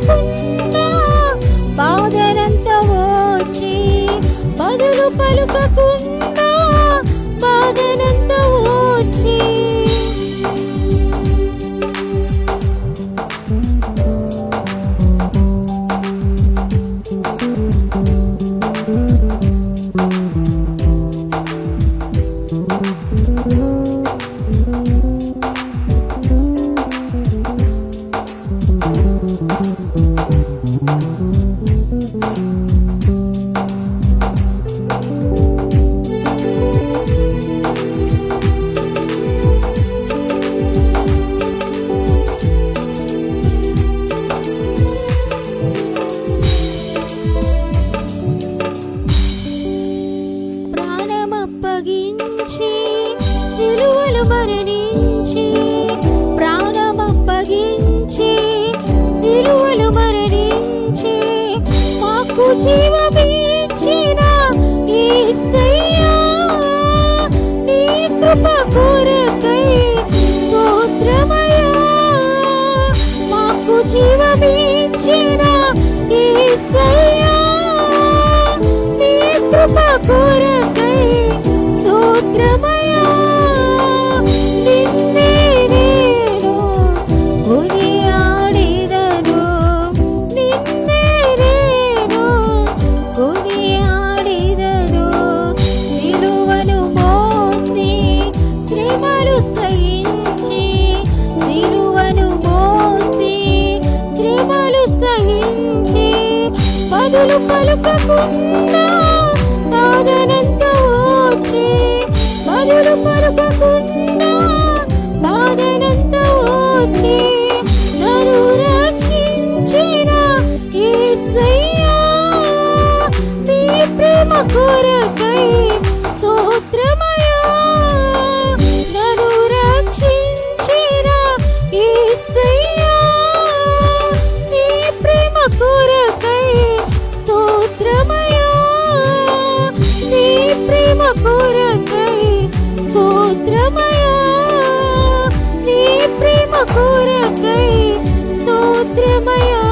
చెప్పకుండా బాధనంత ఓర్చి బదులు పలుకకుండా బాధనంత ఓర్చి ప్రాణమప్పగించి సిలువలో మరణించి ప్రాణమప్పగించి సిలువలో మరణించి మాకు జీవమిచ్చిన యేసయ్యా నీ కృప కొరకై స్తోత్రమయ్యా మాకు జీవమిచ్చిన యేసయ్యా నీ కృప కొరకై స్తోత్రమయ్యా నిన్నే నేను కొనియాడెదను నిన్నే నేను కొనియాడెదను సిలువను మోసి శ్రమలు సహించి సిలువను మోసి శ్రమలు సహించి బదులు పలుకకుండా బాధనంత ఓర్చి బదులు పలుకకుండా బాధనంత ఓర్చి నన్ను రక్షించిన యేసయ్యా నీ ప్రేమ కొరకై స్తోత్రమయ్యా నన్ను రక్షించిన యేసయ్యా నీ ప్రేమ కొరకై స్తోత్రమయ్యా నీ ప్రేమ కొరకై స్తోత్రమయ్యా నీ ప్రేమ కొరకై స్తోత్రమయ్యా